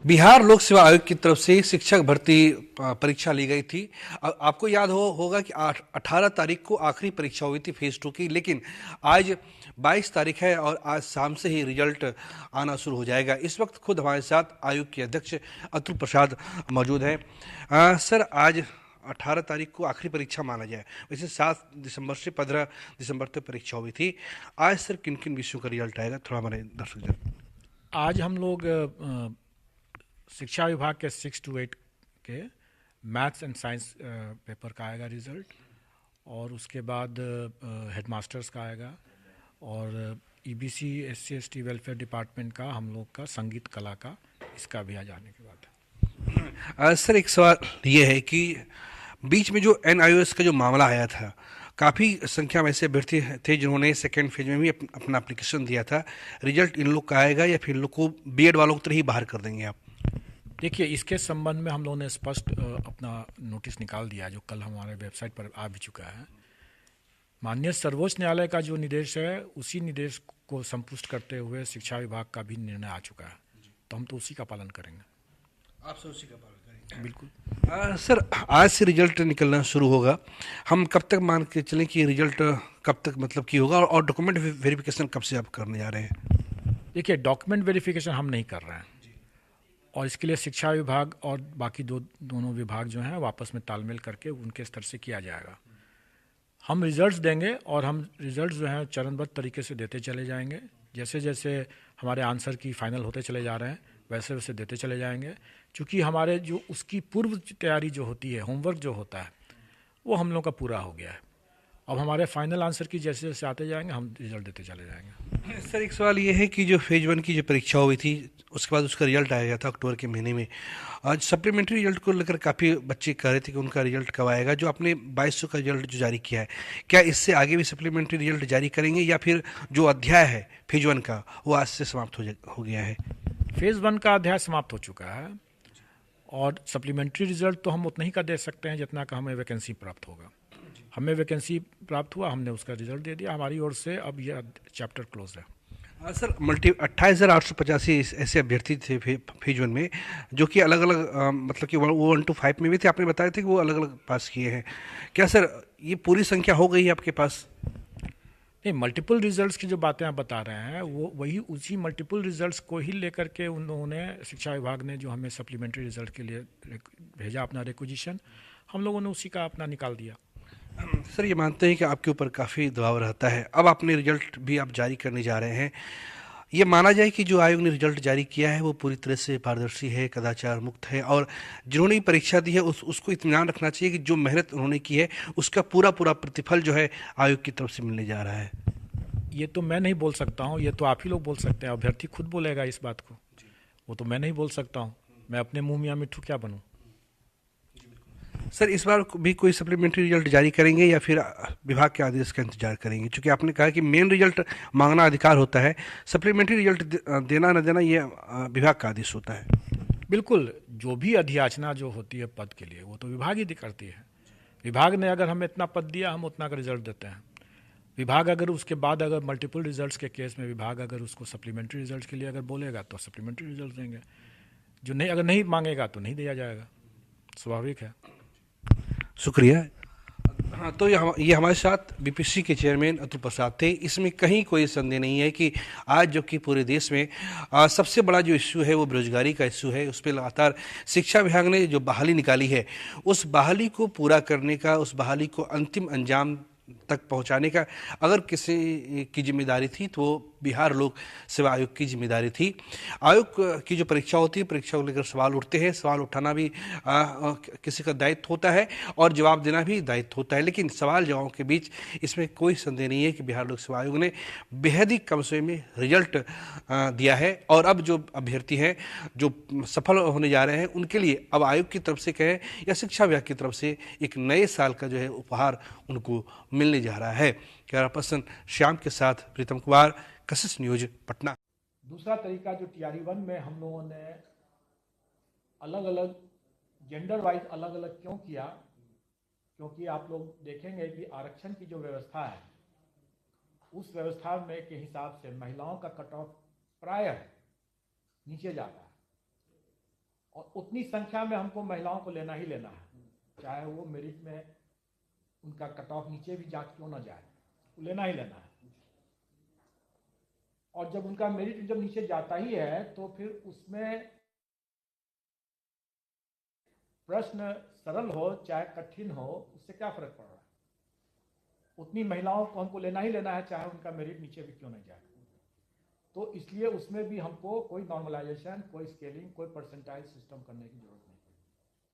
बिहार लोक सेवा आयोग की तरफ से शिक्षक भर्ती परीक्षा ली गई थी। आपको याद होगा कि 18 तारीख को आखिरी परीक्षा हुई थी फेज 2 की, लेकिन आज 22 तारीख है और आज शाम से ही रिजल्ट आना शुरू हो जाएगा। इस वक्त खुद हमारे साथ आयोग के अध्यक्ष अतुल प्रसाद मौजूद हैं। सर, आज 18 तारीख को आखिरी परीक्षा माना जाए, वैसे 7 दिसंबर से 15 दिसंबर तक परीक्षा हुई थी। आज सर किन किन विषयों का रिजल्ट आएगा, थोड़ा हमारे दर्शक। आज हम लोग शिक्षा विभाग के 6 to 8 के मैथ्स एंड साइंस पेपर का आएगा रिज़ल्ट, और उसके बाद हेडमास्टर्स का आएगा, और EBC SC ST welfare department का हम लोग का संगीत कला का, इसका भी आ जाने के बाद सर, एक सवाल ये है कि बीच में जो एनआईओएस का जो मामला आया था, काफ़ी संख्या में ऐसे अभ्यर्थी थे जिन्होंने सेकेंड फेज में भी अपना एप्लीकेशन दिया था। रिजल्ट इन लोग का आएगा या फिर इन लोग को बीएड वालों की तरह ही बाहर कर देंगे आप? देखिए, इसके संबंध में हम लोगों ने स्पष्ट अपना नोटिस निकाल दिया, जो कल हमारे वेबसाइट पर आ भी चुका है। माननीय सर्वोच्च न्यायालय का जो निर्देश है, उसी निर्देश को संतुष्ट करते हुए शिक्षा विभाग का भी निर्णय आ चुका है, तो हम तो उसी का पालन करेंगे। आप सब उसी का पालन करेंगे? बिल्कुल। सर, आज से रिजल्ट निकलना शुरू होगा। हम कब तक मान के चलें कि रिजल्ट कब तक मतलब की होगा, और डॉक्यूमेंट वेरिफिकेशन कब से आप करने जा रहे हैं? देखिए, डॉक्यूमेंट वेरिफिकेशन हम नहीं कर रहे हैं, और इसके लिए शिक्षा विभाग और बाकी दोनों विभाग जो हैं आपस में तालमेल करके उनके स्तर से किया जाएगा। हम रिजल्ट्स देंगे, और हम रिजल्ट्स जो हैं चरणबद्ध तरीके से देते चले जाएंगे। जैसे जैसे हमारे आंसर की फाइनल होते चले जा रहे हैं, वैसे वैसे देते चले जाएंगे। क्योंकि हमारे जो उसकी पूर्व तैयारी जो होती है, होमवर्क जो होता है, वो हम लोग का पूरा हो गया है। अब हमारे फाइनल आंसर की जैसे जैसे आते जाएंगे, हम रिजल्ट देते चले जाएंगे। सर, एक सवाल ये है कि जो फेज 1 की जो परीक्षा हुई थी, उसके बाद उसका रिजल्ट आया था अक्टूबर के महीने में। आज सप्लीमेंट्री रिजल्ट को लेकर काफ़ी बच्चे कह रहे थे कि उनका रिजल्ट कब आएगा। जो आपने 2200 का रिजल्ट जो जारी किया है, क्या इससे आगे भी सप्लीमेंट्री रिजल्ट जारी करेंगे, या फिर जो अध्याय है फेज 1 का वो आज से समाप्त हो गया है? फेज़ 1 का अध्याय समाप्त हो चुका है, और सप्लीमेंट्री रिजल्ट तो हम उतना ही का दे सकते हैं जितना का हमें वैकेंसी प्राप्त होगा। हमें वैकेंसी प्राप्त हुआ, हमने उसका रिजल्ट दे दिया हमारी ओर से, अब यह चैप्टर क्लोज है। सर, 28,885 ऐसे अभ्यर्थी थे फेज 1 में, जो कि अलग अलग मतलब कि वो 1 to 5 में भी थे। आपने बताया था कि वो अलग अलग पास किए हैं। क्या सर ये पूरी संख्या हो गई है आपके पास? नहीं, मल्टीपल रिजल्ट्स की जो बातें आप बता रहे हैं, वो वही उसी मल्टीपल रिजल्ट्स को ही लेकर के उन्होंने, शिक्षा विभाग ने जो हमें सप्लीमेंट्री रिजल्ट के लिए भेजा अपना रिक्वेजिशन, हम लोगों ने उसी का अपना निकाल दिया। सर, ये मानते हैं कि आपके ऊपर काफ़ी दबाव रहता है। अब आपने रिजल्ट भी आप जारी करने जा रहे हैं। ये माना जाए कि जो आयोग ने रिजल्ट जारी किया है वो पूरी तरह से पारदर्शी है, कदाचार मुक्त है, और जिन्होंने परीक्षा दी है उसको इत्मीनान रखना चाहिए कि जो मेहनत उन्होंने की है उसका पूरा पूरा प्रतिफल जो है आयोग की तरफ से मिलने जा रहा है। ये तो मैं नहीं बोल सकता हूँ, ये तो आप ही लोग बोल सकते हैं, अभ्यर्थी खुद बोलेगा इस बात को। वो तो मैं नहीं बोल सकता हूँ, मैं अपने मुंह मियाँ मिट्ठू क्या बनूँ। सर, इस बार भी कोई सप्लीमेंट्री रिजल्ट जारी करेंगे या फिर विभाग के आदेश का इंतजार करेंगे? क्योंकि आपने कहा कि मेन रिजल्ट मांगना अधिकार होता है, सप्लीमेंट्री रिजल्ट देना न देना ये विभाग का आदेश होता है। बिल्कुल, जो भी अधियाचना जो होती है पद के लिए, वो तो विभाग ही करती है। विभाग ने अगर हमें इतना पद दिया, हम उतना का रिजल्ट देते हैं। विभाग अगर उसके बाद अगर मल्टीपल रिजल्ट्स के केस में विभाग अगर उसको सप्लीमेंट्री रिजल्ट के लिए अगर बोलेगा तो सप्लीमेंट्री रिजल्ट देंगे। जो नहीं, अगर नहीं मांगेगा तो नहीं दिया जाएगा, स्वाभाविक है। शुक्रिया। हाँ, तो ये हमारे साथ बीपीएससी के चेयरमैन अतुल प्रसाद थे। इसमें कहीं कोई संदेह नहीं है कि आज जबकि पूरे देश में सबसे बड़ा जो इश्यू है वो बेरोजगारी का इश्यू है, उस पर लगातार शिक्षा विभाग ने जो बहाली निकाली है, उस बहाली को पूरा करने का, उस बहाली को अंतिम अंजाम तक पहुंचाने का अगर किसी की जिम्मेदारी थी तो वो बिहार लोक सेवा आयोग की जिम्मेदारी थी। आयोग की जो परीक्षा होती है, परीक्षा को लेकर सवाल उठते हैं, सवाल उठाना भी किसी का दायित्व होता है और जवाब देना भी दायित्व होता है। लेकिन सवाल जवाब के बीच इसमें कोई संदेह नहीं है कि बिहार लोक सेवा आयोग ने बेहद ही कम समय में रिजल्ट दिया है, और अब जो अभ्यर्थी हैं जो सफल होने जा रहे हैं उनके लिए अब आयोग की तरफ से कहें या शिक्षा विभाग की तरफ से एक नए साल का जो है उपहार उनको मिलने जा रहा है। कैमरा पर्सन श्याम के साथ प्रीतम कुमार, कशिश न्यूज, पटना। दूसरा तरीका जो TRE 1 में हम लोगों ने अलग अलग जेंडर वाइज अलग अलग क्यों किया, क्योंकि आप लोग देखेंगे कि आरक्षण की जो व्यवस्था है, उस व्यवस्था में के हिसाब से महिलाओं का कट ऑफ प्रायः नीचे जाता है। और उतनी संख्या में हमको महिलाओं को लेना ही लेना है, चाहे वो मेरिट में उनका कट ऑफ नीचे भी जा क्यों ना जाए, वो लेना ही लेना है। और जब उनका मेरिट जब नीचे जाता ही है तो फिर उसमें प्रश्न सरल हो चाहे कठिन हो, उससे क्या फर्क पड़ रहा है। उतनी महिलाओं को हमको लेना ही लेना है, चाहे उनका मेरिट नीचे भी क्यों नहीं जाए। तो इसलिए उसमें भी हमको कोई नॉर्मलाइजेशन, कोई स्केलिंग, कोई परसेंटाइल सिस्टम करने की जरूरत नहीं।